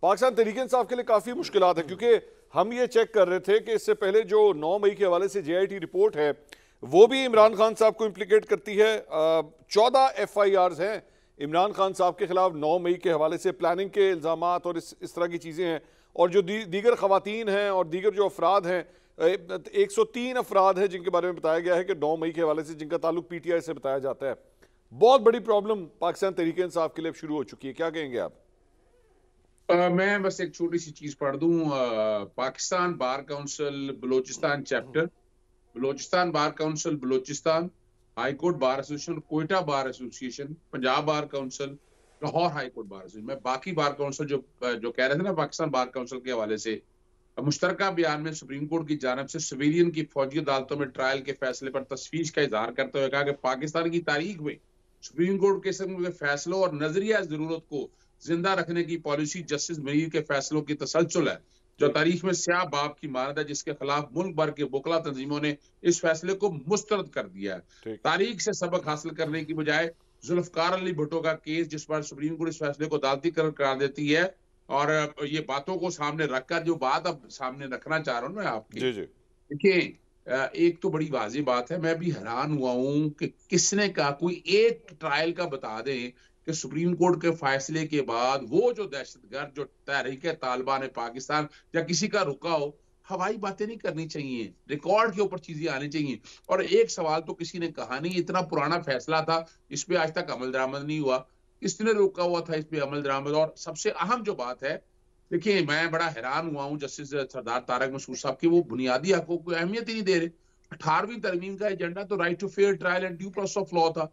पाकिस्तान तहरीक इंसाफ के लिए काफ़ी मुश्किलात है, क्योंकि हम ये चेक कर रहे थे कि इससे पहले जो 9 मई के हवाले से JIT रिपोर्ट है वो भी इमरान खान साहब को इम्प्लीकेट करती है। 14 FIRs हैं इमरान खान साहब के खिलाफ 9 मई के हवाले से, प्लानिंग के इल्ज़ामात और इस तरह की चीज़ें हैं। और जो दीगर ख़वातीन हैं और दीगर जो अफराद हैं, 103 अफराद हैं जिनके बारे में बताया गया है कि 9 मई के हवाले से जिनका ताल्लुक PTI से बताया जाता है। बहुत बड़ी प्रॉब्लम पाकिस्तान तहरीक इंसाफ के लिए शुरू हो चुकी है, क्या कहेंगे आप? मैं बस एक छोटी सी चीज पढ़ दूं। Pakistan bar council Balochistan chapter, Balochistan bar council Balochistan, high court bar association, Quetta bar association, Punjab bar council, Lahore high court bar association. मैं बाकी बार काउंसिल जो कह रहे थे ना पाकिस्तान बार काउंसिल के हवाले से, मुश्तरका बयान में सुप्रीम कोर्ट की जानिब से सिविलियन की फौजी अदालतों में ट्रायल के फैसले पर तशवीश का इजहार करते हुए कहा कि पाकिस्तान की तारीख में सुप्रीम कोर्ट के फैसलों और नजरिया जरूरत को जिंदा रखने की पॉलिसी जस्टिस मनीर के फैसलों की तसलसल है, जो तारीख में स्याह बाप की मानद है, जिसके खिलाफ मुल्क भर के वकला तंजीमों ने इस फैसले को मुस्तरद कर दिया है। तारीख से सबक हासिल करने की बजाय जुल्फकार अली भुट्टो का केस, जिस पर सुप्रीम कोर्ट इस फैसले को अदालती करार देती है, और ये बातों को सामने रखकर जो बात अब सामने रखना चाह रहा हूँ मैं आपकी, देखिए एक तो बड़ी वाजी बात है। मैं भी हैरान हुआ हूं कि किसने कहा, कोई एक ट्रायल का बता दें कि सुप्रीम कोर्ट के फैसले के बाद वो जो दहशतगर्द जो तहरीक तालिबान पाकिस्तान या किसी का रुका हो, हवाई बातें नहीं करनी चाहिए, रिकॉर्ड के ऊपर चीजें आनी चाहिए। और एक सवाल तो किसी ने कहा नहीं, इतना पुराना फैसला था, इस पे आज तक अमल दरामद नहीं हुआ, किसने रोका हुआ था इस पे अमल दरामद? और सबसे अहम जो बात है, देखिए मैं बड़ा हैरान हुआ हूं जस्टिस सरदार तारक मसूद साहब की, वो बुनियादी हकों को अहमियत ही नहीं दे रहे। 18वीं तरमीम का एजेंडा तो right to fair trial and due process of law था।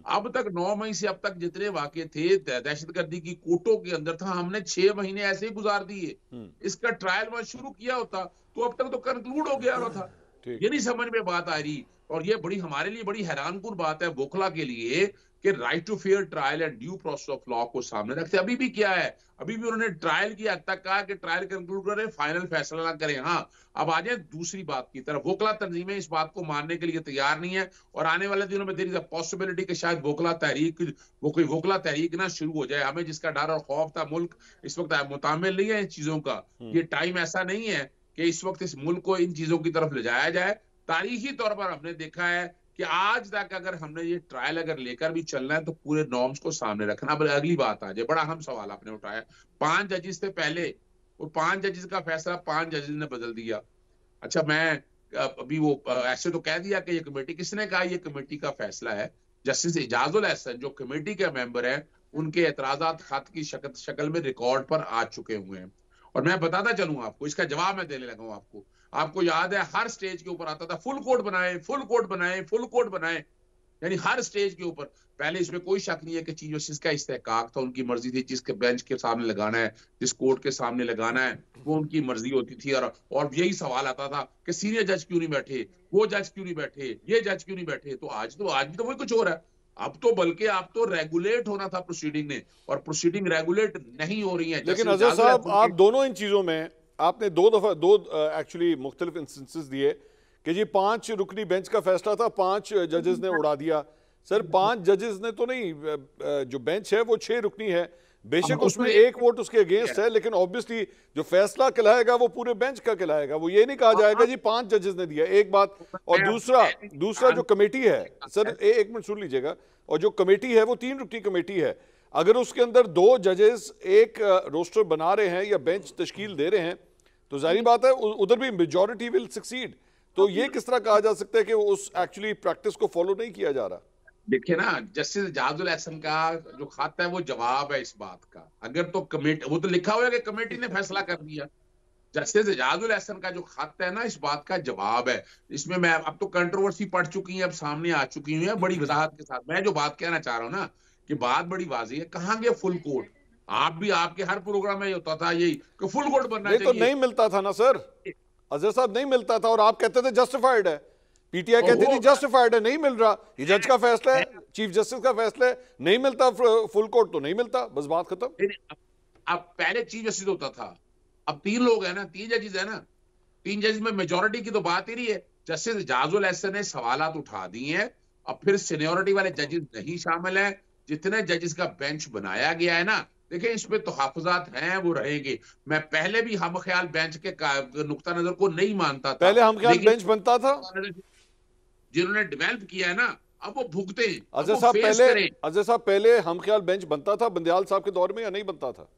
अब तक 9 मई से अब तक जितने वाकये थे दहशतगर्दी की कोटों के अंदर था, हमने 6 महीने ऐसे ही गुजार दिए। इसका ट्रायल वहां शुरू किया होता तो अब तक तो कंक्लूड हो गया था। ये नहीं समझ में बात आ रही, और ये बड़ी हमारे लिए बड़ी हैरानकुन बात है वोकला के लिए कि right to fair trial and due process of law को सामने रखते। अभी भी क्या है, अभी भी उन्होंने ट्रायल की हद तक कहा कि ट्रायल कंक्लूड करें, फाइनल फैसला ना करें। हाँ, अब आ जाए दूसरी बात की तरफ। वोकला तंजीमें इस बात को मानने के लिए तैयार नहीं है, और आने वाले दिनों में देयर इज अ पॉसिबिलिटी कि शायद वोकला तहरीक कोई वोकला तहरीक ना शुरू हो जाए। हमें जिसका डर और खौफ था, मुल्क इस वक्त मुतामिल नहीं है इन चीजों का। ये टाइम ऐसा नहीं है कि इस वक्त इस मुल्क को इन चीजों की तरफ ले जाया जाए। तारीखी तौर पर हमने देखा है कि आज तक अगर हमने ये ट्रायल अगर लेकर भी चलना है तो पूरे नॉर्म्स को सामने रखना। अब अगली बात आ जाए, बड़ा अहम सवाल आपने उठाया। 5 जजेस थे पहले, और 5 जजेस का फैसला 5 जजेस ने बदल दिया। अच्छा, मैं अभी वो ऐसे तो कह दिया कि ये कमेटी, किसने कहा ये कमेटी का फैसला है? जस्टिस एजाजुल एहसन जो कमेटी के मेंबर हैं, उनके एतराजात खत की शक्ल में रिकॉर्ड पर आ चुके हुए हैं। और मैं बताता चलूं आपको, इसका जवाब मैं देने लगा हूं आपको। आपको याद है हर स्टेज के ऊपर आता था फुल कोर्ट बनाए, फुल कोर्ट बनाए, फुल कोर्ट बनाए, यानी हर स्टेज के ऊपर। पहले इसमें कोई शक नहीं है कि चीफ जस्टिस का इस्तेहकाक था, उनकी मर्जी थी, जिसके बेंच के सामने लगाना है, जिस कोर्ट के सामने लगाना है, वो उनकी मर्जी होती थी। और यही सवाल आता था कि सीनियर जज क्यों नहीं बैठे, वो जज क्यों नहीं बैठे, ये जज क्यों नहीं बैठे। तो आज भी तो वही कुछ हो रहा है। अब तो बल्कि आप तो रेगुलेट होना था प्रोसीडिंग ने, और प्रोसीडिंग रेगुलेट नहीं हो रही है। लेकिन अजहर साहब, आप दोनों इन चीजों में आपने दो एक्चुअली मुख्तलिफ इंस्टेंसेस दिए कि जी 5 रुकनी बेंच का फैसला था, 5 जजेस ने उड़ा दिया। सर 5 जजेस ने तो नहीं, जो बेंच है वो 6 रुकनी है, बेशक उसमें एक वोट उसके अगेंस्ट है, लेकिन ऑब्वियसली जो फैसला कहलाएगा वो पूरे बेंच का कहलाएगा। वो ये नहीं कहा जाएगा जी 5 जजेस ने दिया, एक बात। और दूसरा जो कमेटी है, सर एक मिनट सुन लीजिएगा, और जो कमेटी है वो 3 रुकनी कमेटी है। अगर उसके अंदर 2 जजेस एक रोस्टर बना रहे हैं या बेंच तश्कील दे रहे हैं, तो जाहिर बात है उधर भी मेजॉरिटी विल सक्सीड। तो ये किस तरह कहा जा सकता है कि उस एक्चुअली प्रैक्टिस को फॉलो नहीं किया जा रहा? देखिए ना, जस्टिस एजाजुल एहसन का जो खत है वो जवाब है इस बात का। अगर तो कमेटी, वो तो लिखा हुआ है कि कमेटी ने फैसला कर दिया। जस्टिस एजाजुल एहसन का जो खत है ना, इस बात का जवाब है। इसमें मैं अब तो कंट्रोवर्सी पड़ चुकी है, अब सामने आ चुकी है बड़ी वजाहत के साथ। मैं जो बात कहना चाह रहा हूँ ना, कि बात बड़ी वाजी है। कहाँ गया फुल कोर्ट? आप भी, आपके हर प्रोग्राम में होता था यही कि फुल कोर्ट बनना चाहिए। तो नहीं मिलता था ना सर, अजहर साहब, नहीं मिलता था, और आप कहते थे जस्टिफाइड है, PTI कहती थी जस्टिफाइड है, नहीं मिल रहा। ये जज का फैसला है, चीफ जस्टिस का फैसला है, नहीं मिलता फुल कोर्ट तो नहीं मिलता, बस बात खत्म। अब पहले चीफ जस्टिस होता था, अब 3 लोग हैं ना, 3 जजेस है ना, 3 जजेस में मेजोरिटी की तो बात ही नहीं है। जस्टिस एजाजुल एहसन ने सवालात उठा दिए हैं। अब फिर सीनियोरिटी वाले जजेस नहीं शामिल हैं। जितने जजेस का बेंच बनाया गया है ना, देखिए इस पे तहफ़्फ़ुज़ात हैं, वो रहेंगे। मैं पहले भी हम ख्याल बेंच के नुक्ता नज़र को नहीं मानता था, पहले हम ख्याल लेकिन बेंच बनता था। जिन्होंने डेवलप किया है ना, अब वो भुगते, अब अजय वो साहब फेस पहले करें। अजय साहब पहले हम ख्याल बेंच बनता था बंदयाल साहब के दौर में या नहीं बनता था?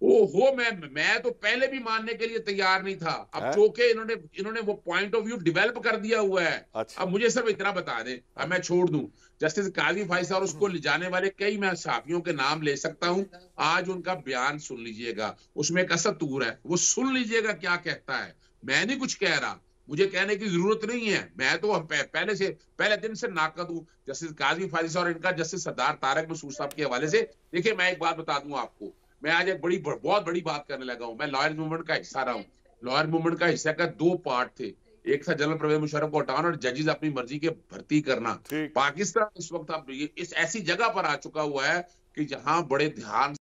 ओहो, मैं तो पहले भी मानने के लिए तैयार नहीं था। अब है? चूंकि इन्होंने इन्होंने वो पॉइंट ऑफ व्यू डेवलप कर दिया हुआ है। अच्छा अब मुझे सिर्फ इतना बता दें, अब मैं छोड़ दूं। जस्टिस काजी फैसल और उसको ले जाने वाले कई मैं साफियों के नाम ले सकता हूं। आज उनका बयान सुन लीजिएगा, उसमें एक असतूर है, वो सुन लीजिएगा क्या कहता है। मैं नहीं कुछ कह रहा, मुझे कहने की जरूरत नहीं है। मैं तो पहले दिन से नाकद हूं जस्टिस काजी फैसल और इनका जस्टिस सरदार तारक मसूद साहब के हवाले से। देखिए मैं एक बात बता दूं आपको, मैं आज एक बहुत बड़ी बात करने लगा हूं। मैं लॉयर मूवमेंट का हिस्सा रहा हूं। लॉयर मूवमेंट का हिस्सा का दो पार्ट थे। एक था जनरल परवेज मुशर्रफ को हटाना और जजेस अपनी मर्जी के भर्ती करना। ठीक। पाकिस्तान इस वक्त अब इस ऐसी जगह पर आ चुका हुआ है कि जहां बड़े ध्यान